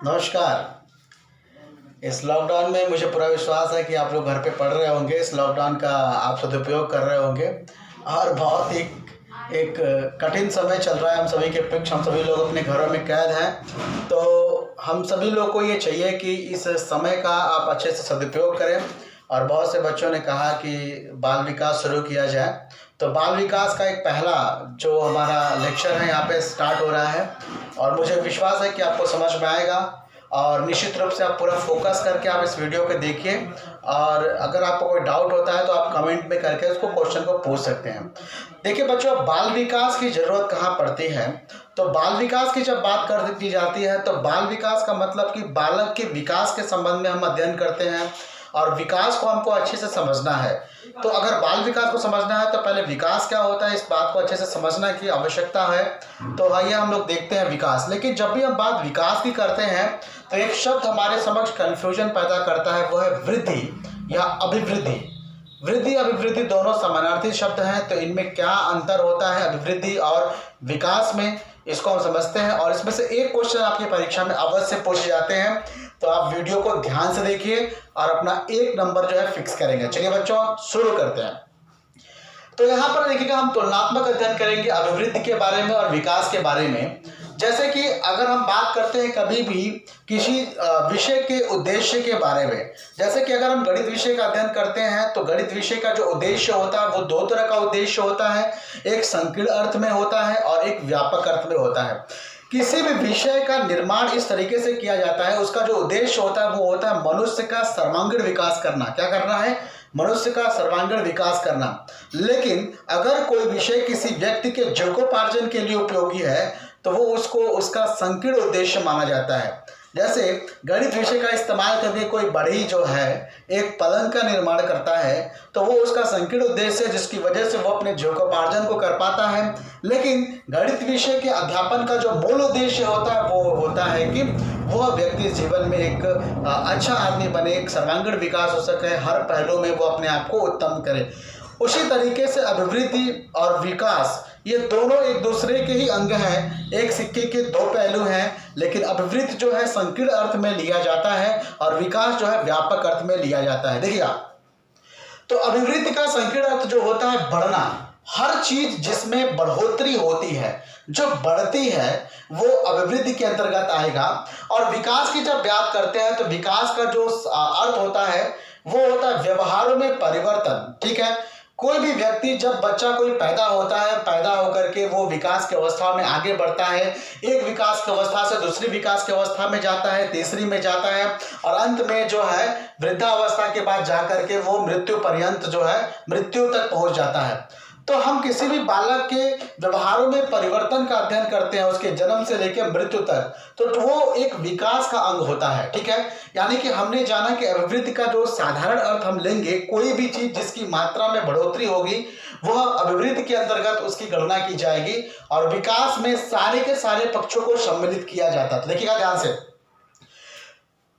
नमस्कार। इस लॉकडाउन में मुझे पूरा विश्वास है कि आप लोग घर पे पढ़ रहे होंगे, इस लॉकडाउन का आप सदुपयोग कर रहे होंगे और बहुत ही एक कठिन समय चल रहा है। हम सभी के पक्ष, हम सभी लोग अपने घरों में कैद हैं, तो हम सभी लोग को ये चाहिए कि इस समय का आप अच्छे से सदुपयोग करें। और बहुत से बच्चों ने कहा कि बाल विकास शुरू किया जाए, तो बाल विकास का एक पहला जो हमारा लेक्चर है यहाँ पे स्टार्ट हो रहा है और मुझे विश्वास है कि आपको समझ में आएगा और निश्चित रूप से आप पूरा फोकस करके आप इस वीडियो को देखिए। और अगर आपको कोई डाउट होता है तो आप कमेंट में करके उसको क्वेश्चन को पूछ सकते हैं। देखिए बच्चों, बाल विकास की ज़रूरत कहाँ पड़ती है, तो बाल विकास की जब बात कर दी जाती है तो बाल विकास का मतलब कि बालक के विकास के संबंध में हम अध्ययन करते हैं और विकास को हमको अच्छे से समझना है। तो अगर बाल विकास को समझना है तो पहले विकास क्या होता है, इस बात को अच्छे से समझना की आवश्यकता है। तो आइए हम लोग देखते हैं विकास। लेकिन जब भी हम बात विकास की करते हैं तो एक शब्द हमारे समक्ष कन्फ्यूजन पैदा करता है, वो है वृद्धि या अभिवृद्धि। वृद्धि अभिवृद्धि दोनों समानार्थी शब्द हैं, तो इनमें क्या अंतर होता है अभिवृद्धि और विकास में, इसको हम समझते हैं। और इसमें से एक क्वेश्चन आपकी परीक्षा में अवश्य पूछे जाते हैं, तो आप वीडियो को ध्यान से देखिए और अपना 1 नंबर जो है फिक्स करेंगे। चलिए बच्चों शुरू करते हैं। तो यहाँ पर देखिएगा, हम तुलनात्मक अध्ययन करेंगे अभिवृद्धि के बारे में और विकास के बारे में। जैसे कि अगर हम बात करते हैं कभी भी किसी विषय के उद्देश्य के बारे में, जैसे कि अगर हम गणित विषय का अध्ययन करते हैं तो गणित विषय का जो उद्देश्य होता है वो 2 तरह का उद्देश्य होता है, एक संकीर्ण अर्थ में होता है और एक व्यापक अर्थ में होता है। किसी भी विषय का निर्माण इस तरीके से किया जाता है, उसका जो उद्देश्य होता है वो होता है मनुष्य का सर्वांगीण विकास करना। क्या करना है? मनुष्य का सर्वांगीण विकास करना। लेकिन अगर कोई विषय किसी व्यक्ति के जीविकोपार्जन के लिए उपयोगी है तो वो उसको उसका संकीर्ण उद्देश्य माना जाता है। जैसे गणित विषय का इस्तेमाल करके कोई बढ़ई जो है एक पलंग का निर्माण करता है तो वो उसका संकीर्ण उद्देश्य है, जिसकी वजह से वो अपने जीविकोपार्जन को कर पाता है। लेकिन गणित विषय के अध्यापन का जो मूल उद्देश्य होता है वो होता है कि वह व्यक्ति जीवन में एक अच्छा आदमी बने, एक सर्वांगीण विकास हो सके, हर पहलू में वो अपने आप को उत्तम करे। उसी तरीके से अभिवृद्धि और विकास ये दोनों एक दूसरे के ही अंग हैं, एक सिक्के के 2 पहलू हैं। लेकिन अभिवृद्धि जो है संकीर्ण अर्थ में लिया जाता है और विकास जो है व्यापक अर्थ में लिया जाता है। देखिए, तो अभिवृद्धि का संकीर्ण अर्थ जो होता है बढ़ना, हर चीज जिसमें बढ़ोतरी होती है, जो बढ़ती है वो अभिवृद्धि के अंतर्गत आएगा। और विकास की जब बात करते हैं तो विकास का जो अर्थ होता है वो होता है व्यवहारों में परिवर्तन। ठीक है, कोई भी व्यक्ति, जब बच्चा कोई पैदा होता है, पैदा होकर के वो विकास की अवस्था में आगे बढ़ता है, एक विकास की अवस्था से दूसरी विकास की अवस्था में जाता है, तीसरी में जाता है और अंत में जो है वृद्धावस्था के बाद जाकर के वो मृत्यु पर्यंत जो है मृत्यु तक पहुंच जाता है। तो हम किसी भी बालक के व्यवहारों में परिवर्तन का अध्ययन करते हैं, उसके जन्म से लेकर मृत्यु तक, तो वो एक विकास का अंग होता है। ठीक है, यानी कि हमने जाना कि अभिवृद्धि का जो साधारण अर्थ हम लेंगे, कोई भी चीज जिसकी मात्रा में बढ़ोतरी होगी वह अभिवृद्धि के अंतर्गत उसकी गणना की जाएगी। और विकास में सारे के सारे पक्षों को सम्मिलित किया जाता है। देखिएगा ध्यान से,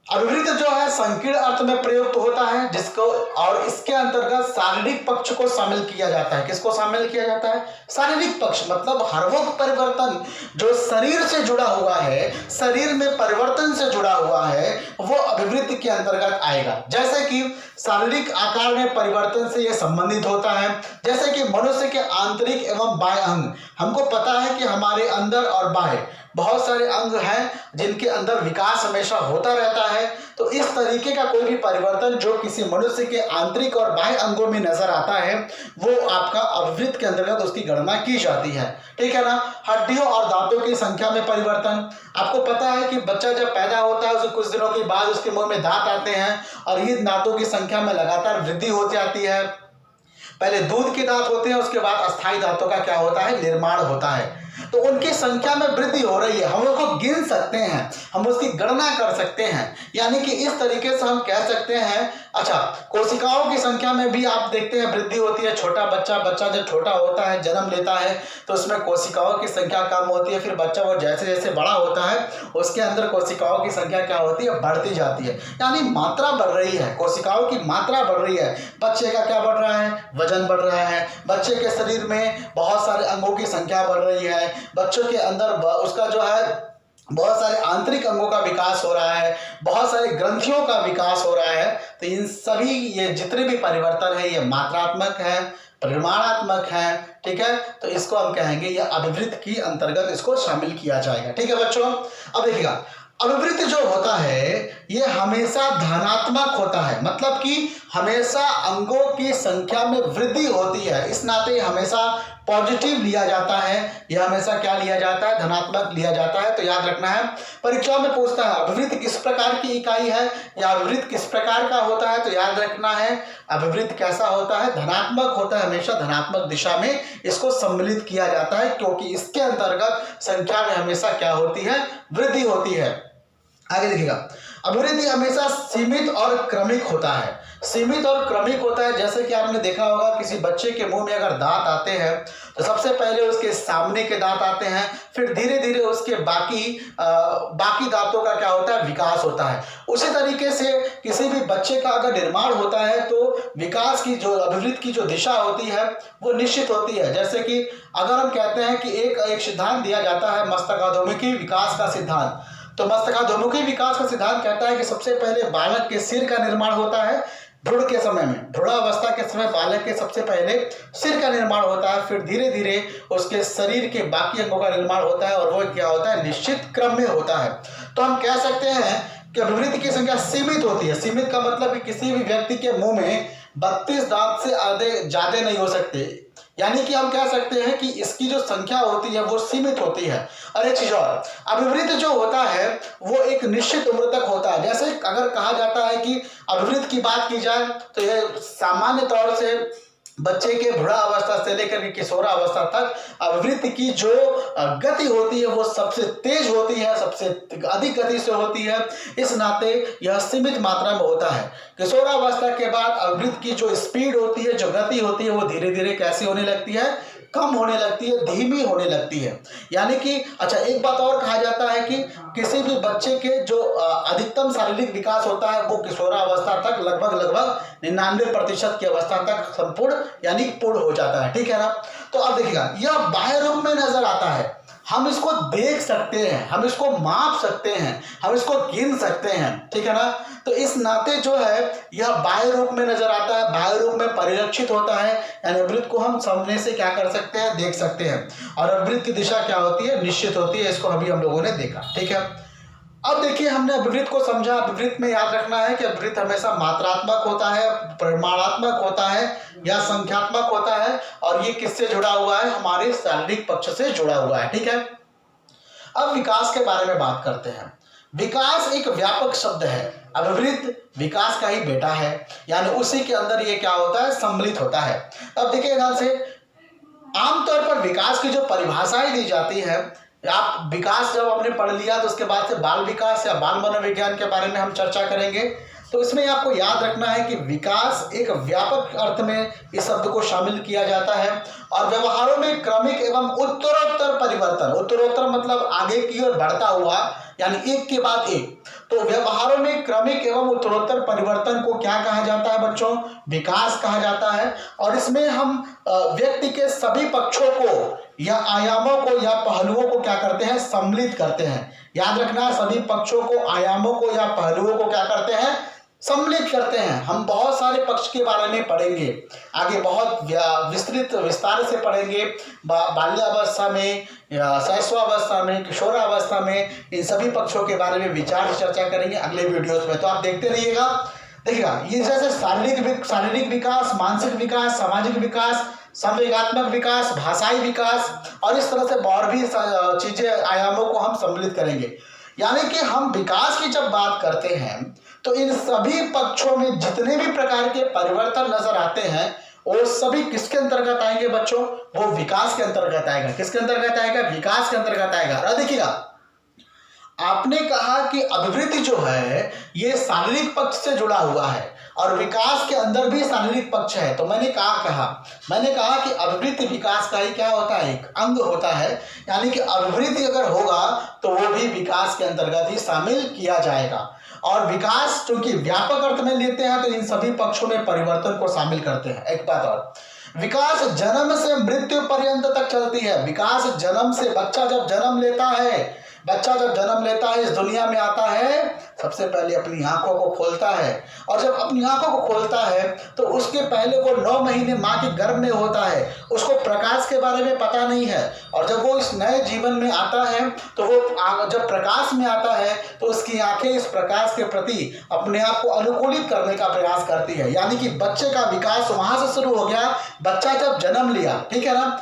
अभिवृद्धि जो है संकीर्ण अर्थ में प्रयुक्त होता है, जिसको और इसके अंतर्गत शारीरिक पक्ष को शामिल किया जाता है। किसको शामिल किया जाता है? शारीरिक पक्ष, मतलब हर वो परिवर्तन जो शरीर से जुड़ा हुआ है, शरीर में परिवर्तन से जुड़ा हुआ है, वो अभिवृद्धि के अंतर्गत आएगा। जैसे कि शारीरिक आकार में परिवर्तन से यह संबंधित होता है। जैसे कि मनुष्य के आंतरिक एवं बाह्य अंग, हमको पता है कि हमारे अंदर और बाह्य बहुत सारे अंग हैं जिनके अंदर विकास हमेशा होता रहता है। तो इस तरीके का कोई भी परिवर्तन जो किसी मनुष्य के आंतरिक और बाह्य अंगों में नजर आता है वो आपका अभिवृद्धि के अंतर्गत उसकी गणना की जाती है। ठीक है ना। हड्डियों और दांतों की संख्या में परिवर्तन, आपको पता है कि बच्चा जब पैदा होता है उसके कुछ दिनों के बाद उसके मुंह में दांत आते हैं और ये दांतों की संख्या में लगातार वृद्धि होती जाती है। पहले दूध के दांत होते हैं, उसके बाद अस्थायी दांतों का क्या होता है? निर्माण होता है। तो उनकी संख्या में वृद्धि हो रही है, हम लोग को गिन सकते हैं, हम उसकी गणना कर सकते हैं। यानी कि इस तरीके से हम कह सकते हैं। अच्छा, कोशिकाओं की संख्या में भी आप देखते हैं वृद्धि होती है। छोटा बच्चा जब छोटा होता है, जन्म लेता है, तो उसमें कोशिकाओं की संख्या कम होती है। फिर बच्चा वो जैसे जैसे बड़ा होता है उसके अंदर कोशिकाओं की संख्या क्या होती है? बढ़ती जाती है। यानी मात्रा बढ़ रही है, कोशिकाओं की मात्रा बढ़ रही है। बच्चे का क्या बढ़ रहा है? वजन बढ़ रहा है। बच्चे के शरीर में बहुत सारे अंगों की संख्या बढ़ रही है। बच्चों के अंदर उसका जो है बहुत सारे आंतरिक अंगों का विकास हो रहा है, बहुत सारे ग्रंथियों का विकास हो रहा है। तो इन सभी ये जितने भी परिवर्तन है ये मात्रात्मक है, परिमाणात्मक है, ठीक है। तो इसको हम कहेंगे ये अभिवृत्ति की अंतर्गत इसको शामिल किया जाएगा, ठीक है बच्चों। अब देखिएगा, अभिवृत्ति जो होता है ये हमेशा धनात्मक होता है, मतलब कि हमेशा अंगों की संख्या में वृद्धि होती है, इस नाते हमेशा पॉजिटिव लिया जाता है। यह हमेशा क्या लिया जाता है, धनात्मक लिया जाता है। तो याद रखना है, परीक्षा में पूछता है अभिवृत्ति किस प्रकार की इकाई है या अभिवृत्ति किस प्रकार का होता है, तो याद रखना है अभिवृत्ति कैसा होता है, धनात्मक होता है, हमेशा धनात्मक दिशा में इसको सम्मिलित किया जाता है, क्योंकि इसके अंतर्गत संख्या में हमेशा क्या होती है, वृद्धि होती है। आगे देखिएगा, अभिवृद्धि हमेशा सीमित और क्रमिक होता है। सीमित और क्रमिक होता है, जैसे कि आपने देखा होगा किसी बच्चे के मुंह में अगर दांत आते हैं तो सबसे पहले उसके सामने के दांत आते हैं, फिर धीरे धीरे उसके बाकी दांतों का क्या होता है, विकास होता है। उसी तरीके से किसी भी बच्चे का अगर निर्माण होता है तो विकास की जो अभिवृद्धि की जो दिशा होती है वो निश्चित होती है। जैसे कि अगर हम कहते हैं कि एक सिद्धांत दिया जाता है मस्तकाधोमुखी विकास का सिद्धांत, तो मस्तकाधोमुखी विकास का सिद्धांत कहता है कि सबसे पहले बालक के सिर का निर्माण होता है, भ्रूण के समय में, भ्रूणावस्था के समय बालक के सबसे पहले सिर का निर्माण होता है, फिर धीरे धीरे उसके शरीर के बाकी अंगों का निर्माण होता है, और वो क्या होता है, निश्चित क्रम में होता है। तो हम कह सकते हैं कि अभिवृद्धि की संख्या सीमित होती है। सीमित का मतलब कि किसी भी व्यक्ति के मुंह में 32 दांत से ज्यादा नहीं हो सकते, यानी कि हम कह सकते हैं कि इसकी जो संख्या होती है वो सीमित होती है। और एक चीज और, अभिवृत्ति जो होता है वो एक निश्चित उम्र तक होता है। जैसे अगर कहा जाता है कि अभिवृत्ति की बात की जाए तो यह सामान्य तौर से बच्चे के भ्रूणावस्था से लेकर के किशोरावस्था तक अभिवृत्ति की जो गति होती है वो सबसे तेज होती है, सबसे अधिक गति से होती है, इस नाते यह सीमित मात्रा में होता है। किशोरावस्था के बाद अभिवृत्ति की जो स्पीड होती है, जो गति होती है, वो धीरे धीरे कैसी होने लगती है, कम होने लगती है, धीमी होने लगती है। यानी कि अच्छा, एक बात और कहा जाता है कि किसी भी बच्चे के जो अधिकतम शारीरिक विकास होता है वो किशोरावस्था तक लगभग 99% की अवस्था तक संपूर्ण यानी पूर्ण हो जाता है, ठीक है ना। तो अब देखिएगा, यह बाह्य रूप में नजर आता है, हम इसको देख सकते हैं, हम इसको माप सकते हैं, हम इसको गिन सकते हैं, ठीक है ना। तो इस नाते जो है यह बाह्य रूप में नजर आता है, बाह्य रूप में परिलक्षित होता है, यानी अभिवृत्ति को हम सामने से क्या कर सकते हैं, देख सकते हैं। और अभिवृत्ति की दिशा क्या होती है, निश्चित होती है, इसको अभी हम लोगों ने देखा, ठीक है। अब देखिए, हमने अभिवृत्ति को समझा। अभिवृत्ति में याद रखना है कि अभिवृत्ति हमेशा मात्रात्मक होता है, परिमाणात्मक होता है या संख्यात्मक होता है, और ये किससे जुड़ा हुआ है, हमारे शारीरिक पक्ष से जुड़ा हुआ है, ठीक है। अब विकास के बारे में बात करते हैं। विकास एक व्यापक शब्द है, अभिवृत्ति विकास का ही बेटा है, यानी उसी के अंदर ये क्या होता है, सम्मिलित होता है। अब देखिए ध्यान से, आमतौर पर विकास की जो परिभाषाएं दी जाती है, आप विकास जब आपने पढ़ लिया तो उसके बाद से बाल विकास या बाल मनोविज्ञान के बारे में हम चर्चा करेंगे। तो इसमें आपको याद रखना है कि विकास एक व्यापक अर्थ में इस शब्द को शामिल किया जाता है, और व्यवहारों में क्रमिक एवं उत्तरोत्तर परिवर्तन, उत्तरोत्तर मतलब आगे की ओर बढ़ता हुआ, यानी एक के बाद एक। तो व्यवहारों में क्रमिक एवं उत्तरोत्तर परिवर्तन को क्या कहा जाता है बच्चों, विकास कहा जाता है। और इसमें हम व्यक्ति के सभी पक्षों को या आयामों को या पहलुओं को क्या करते हैं, सम्मिलित करते हैं। याद रखना, सभी पक्षों को, आयामों को या पहलुओं को क्या करते हैं, सम्मिलित करते हैं। हम बहुत सारे पक्ष के बारे में पढ़ेंगे आगे, बहुत विस्तार से पढ़ेंगे, बाल्यावस्था में या शैशवावस्था में, किशोरावस्था में, इन सभी पक्षों के बारे में विचार चर्चा करेंगे अगले वीडियोस में। तो आप देखते रहिएगा। देखिएगा, ये जैसे शारीरिक विकास, मानसिक विकास, सामाजिक विकास, संवेगात्मक विकास, भाषाई विकास, और इस तरह से और भी चीजें, आयामों को हम सम्मिलित करेंगे। यानी कि हम विकास की जब बात करते हैं तो इन सभी पक्षों में जितने भी प्रकार के परिवर्तन नजर आते हैं वो सभी किसके अंतर्गत आएंगे बच्चों, वो विकास के अंतर्गत आएगा। किसके अंतर्गत आएगा, विकास के अंतर्गत आएगा। और देखिएगा, आपने कहा कि अभिवृद्धि जो है ये शारीरिक पक्ष से जुड़ा हुआ है और विकास के अंदर भी शारीरिक पक्ष है। तो मैंने कहा कि अभिवृद्धि विकास का ही क्या होता है, एक अंग होता है। यानी कि अभिवृद्धि अगर होगा तो वो भी विकास के अंतर्गत ही शामिल किया जाएगा। और विकास चूंकि व्यापक अर्थ में लेते हैं तो इन सभी पक्षों में परिवर्तन को शामिल करते हैं। एक बात और, विकास जन्म से मृत्यु पर्यंत तक चलती है। विकास जन्म से, बच्चा जब जन्म लेता है, बच्चा जब जन्म लेता है, इस दुनिया में आता है, सबसे पहले अपनी आंखों को खोलता है, और जब अपनी आंखों को खोलता है तो उसके पहले वो 9 महीने माँ के गर्भ में होता है, उसको प्रकाश के बारे में पता नहीं है। और जब वो इस नए जीवन में आता है तो वो जब प्रकाश में आता है तो उसकी आंखें इस प्रकाश के प्रति अपने आप को अनुकूलित करने का प्रयास करती है। यानी कि बच्चे का विकास वहां से शुरू हो गया, बच्चा जब जन्म लिया, ठीक है ना।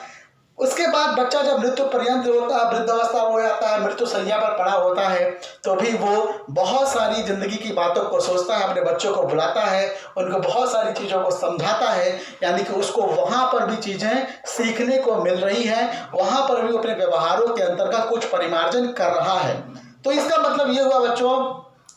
उसके बाद बच्चा जब मृत्यु पर्यंत होता है, वृद्धावस्था हो जाता है, मृत्यु शैया पर पड़ा होता है, तो भी वो बहुत सारी जिंदगी की बातों को सोचता है, अपने बच्चों को बुलाता है, उनको बहुत सारी चीज़ों को समझाता है। यानी कि उसको वहाँ पर भी चीज़ें सीखने को मिल रही हैं, वहाँ पर भी अपने व्यवहारों के अंतर्गत कुछ परिमार्जन कर रहा है। तो इसका मतलब ये हुआ बच्चों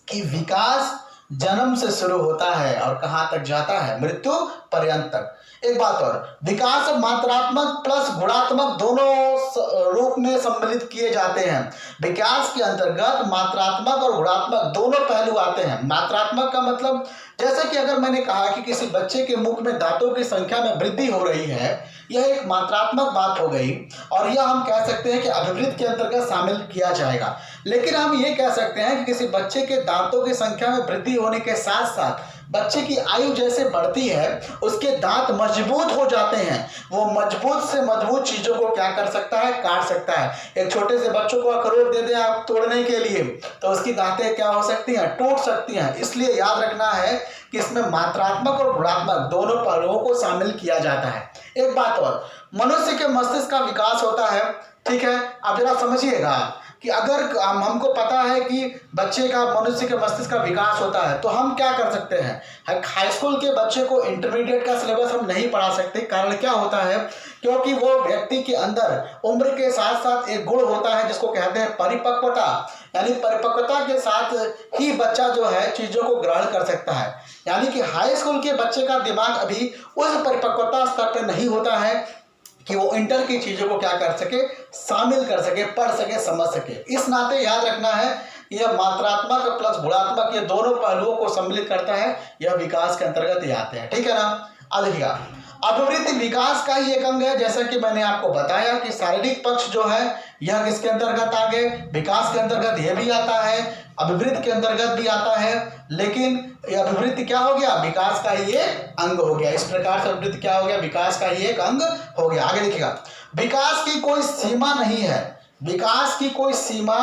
कि विकास जन्म से शुरू होता है और कहाँ तक जाता है, मृत्यु पर्यंत तक। एक बात और, विकास मात्रात्मक प्लस गुणात्मक दोनों रूप में सम्मिलित किए जाते हैं। विकास के अंतर्गत मात्रात्मक और गुणात्मक दोनों पहलू आते हैं। मात्रात्मक का मतलब, जैसे कि अगर मैंने कहा कि किसी बच्चे के मुख में दांतों की संख्या में वृद्धि हो रही है, यह एक मात्रात्मक बात हो गई, और यह हम कह सकते हैं कि अभिवृद्धि के अंतर्गत शामिल किया जाएगा। लेकिन हम ये कह सकते हैं कि किसी बच्चे के दांतों की संख्या में वृद्धि होने के साथ साथ बच्चे की आयु जैसे बढ़ती है, उसके दांत मजबूत हो जाते हैं। वो मजबूत से मजबूत चीजों को क्या कर सकता है, काट सकता है। एक छोटे से बच्चों को अखरोट दे दें आप तोड़ने के लिए, तो उसकी दांतें क्या हो सकती हैं, टूट सकती हैं। इसलिए याद रखना है कि इसमें मात्रात्मक और गुणात्मक दोनों पहलुओं को शामिल किया जाता है। एक बात और, मनुष्य के मस्तिष्क का विकास होता है, ठीक है। आप जरा समझिएगा कि अगर हमको पता है कि बच्चे का, मनुष्य के मस्तिष्क का विकास होता है, तो हम क्या कर सकते हैं, हाई स्कूल के बच्चे को इंटरमीडिएट का सिलेबस हम नहीं पढ़ा सकते। कारण क्या होता है, क्योंकि वो व्यक्ति के अंदर उम्र के साथ साथ एक गुण होता है जिसको कहते हैं परिपक्वता। यानी परिपक्वता के साथ ही बच्चा जो है चीज़ों को ग्रहण कर सकता है। यानी कि हाई स्कूल के बच्चे का दिमाग अभी उस परिपक्वता स्तर पर नहीं होता है कि वो इंटर की चीज़ों को क्या कर सके, शामिल कर सके, पढ़ सके, समझ सके। इस नाते याद रखना है, यह मात्रात्मक प्लस गुणात्मक ये दोनों पहलुओं को सम्मिलित करता है, यह विकास के अंतर्गत ही आते हैं, ठीक है ना। अब देखिएगा, अभिवृद्धि विकास का ही एक अंग है। जैसा कि मैंने आपको बताया कि शारीरिक पक्ष जो है यह किसके अंतर्गत आ गए, विकास के अंतर्गत यह भी आता है, अभिवृद्धि के अंतर्गत भी आता है। लेकिन ये अभिवृद्धि क्या हो गया, विकास का ही एक अंग हो गया। इस प्रकार से अभिवृद्धि क्या हो गया, विकास का ही एक अंग हो गया। आगे देखिएगा, विकास की कोई सीमा नहीं है, विकास की कोई सीमा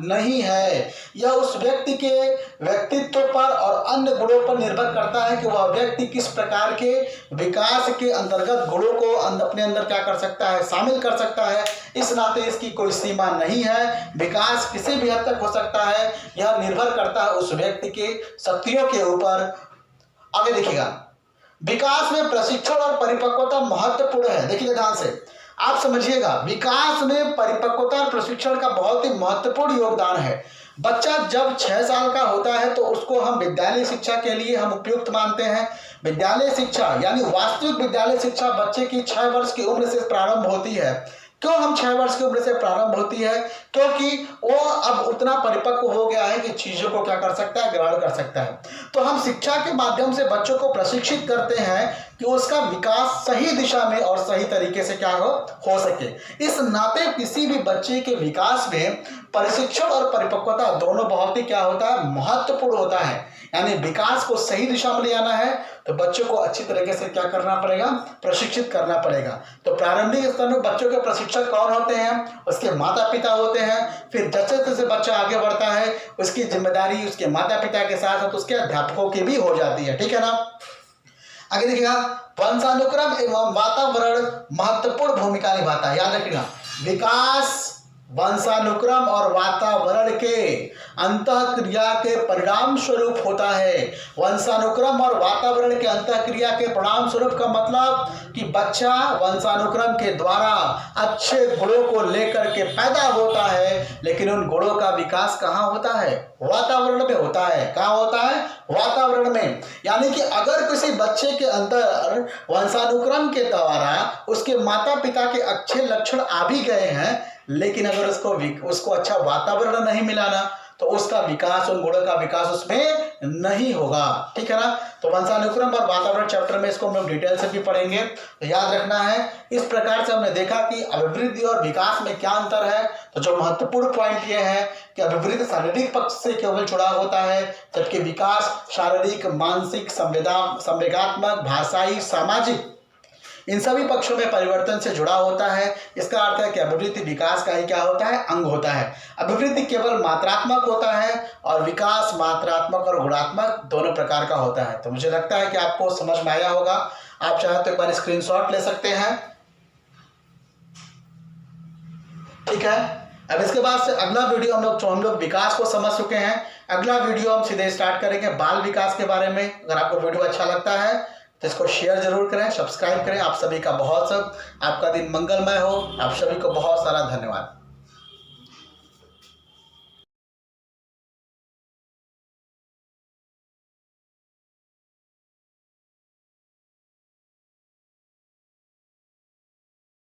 नहीं है। यह उस व्यक्ति के व्यक्तित्व पर और अन्य गुणों पर निर्भर करता है कि वह व्यक्ति किस प्रकार के विकास के अंतर्गत गुणों को अपने अंदर क्या कर सकता है, शामिल कर सकता है। इस नाते इसकी कोई सीमा नहीं है। विकास किसी भी हद तक हो सकता है, यह निर्भर करता है उस व्यक्ति के शक्तियों के ऊपर। आगे देखिएगा, विकास में प्रशिक्षण और परिपक्वता महत्वपूर्ण है। देखिए ध्यान से, आप समझिएगा, विकास में परिपक्वता और प्रशिक्षण का बहुत ही महत्वपूर्ण योगदान है। बच्चा जब 6 साल का होता है तो उसको हम विद्यालय शिक्षा के लिए हम उपयुक्त मानते हैं। विद्यालय शिक्षा यानी वास्तविक विद्यालय शिक्षा बच्चे की 6 वर्ष की उम्र से प्रारंभ होती है। क्यों हम 6 वर्ष की उम्र से प्रारंभ होती है, क्योंकि वो अब उतना परिपक्व हो गया है कि चीजों को क्या कर सकता है, ग्रहण कर सकता है। तो हम शिक्षा के माध्यम से बच्चों को प्रशिक्षित करते हैं कि उसका विकास सही दिशा में और सही तरीके से क्या हो सके। इस नाते किसी भी बच्चे के विकास में प्रशिक्षण और परिपक्वता दोनों बहुत ही क्या होता है, महत्वपूर्ण होता है। यानी विकास को सही दिशा में ले जाना है तो बच्चों को अच्छी तरीके से क्या करना पड़ेगा, प्रशिक्षित करना पड़ेगा। तो प्रारंभिक स्तर में बच्चों के प्रशिक्षक कौन होते हैं, उसके माता पिता होते हैं। फिर जैसे जैसे बच्चा आगे बढ़ता है उसकी जिम्मेदारी उसके माता पिता के साथ साथ उसके अध्यापकों की भी हो जाती है, ठीक है ना। आगे देखिएगा, वंशानुक्रम एवं वातावरण महत्वपूर्ण भूमिका निभाता है। याद रखिएगा, विकास वंशानुक्रम और वातावरण के अंतःक्रिया के परिणाम स्वरूप होता है। वंशानुक्रम और वातावरण के अंतःक्रिया के परिणाम स्वरूप का मतलब कि बच्चा वंशानुक्रम के द्वारा अच्छे गुणों को लेकर के पैदा होता है, लेकिन उन गुणों का विकास कहाँ होता है, वातावरण में होता है। कहाँ होता है, वातावरण में। यानी कि अगर किसी बच्चे के अंदर वंशानुक्रम के द्वारा उसके माता पिता के अच्छे लक्षण आ भी गए हैं, लेकिन अगर उसको अच्छा वातावरण नहीं मिला ना, तो उसका विकास, उन गुणों का विकास उसमें नहीं होगा। ठीक है ना। तो वंशानुक्रम और वातावरण चैप्टर में इसको हम लोग डिटेल से भी पढ़ेंगे। तो याद रखना है, इस प्रकार से हमने देखा कि अभिवृद्धि और विकास में क्या अंतर है। तो जो महत्वपूर्ण पॉइंट ये है कि अभिवृद्धि शारीरिक पक्ष से केवल जुड़ा होता है, जबकि विकास शारीरिक, मानसिक, संवेगात्मक, भाषाई, सामाजिक, इन सभी पक्षों में परिवर्तन से जुड़ा होता है। इसका अर्थ है कि अभिवृद्धि विकास का ही क्या होता है, अंग होता है। अभिवृद्धि केवल मात्रात्मक होता है और विकास मात्रात्मक और गुणात्मक दोनों प्रकार का होता है। तो मुझे लगता है कि आपको समझ में आया होगा। आप चाहे तो एक बार स्क्रीनशॉट ले सकते हैं। ठीक है। अब इसके बाद से अगला वीडियो हम लोग विकास को समझ चुके हैं। अगला वीडियो हम सीधे स्टार्ट करेंगे बाल विकास के बारे में। अगर आपको वीडियो अच्छा लगता है तो इसको शेयर जरूर करें, सब्सक्राइब करें। आप सभी का बहुत सब, आपका दिन मंगलमय हो। आप सभी को बहुत सारा धन्यवाद।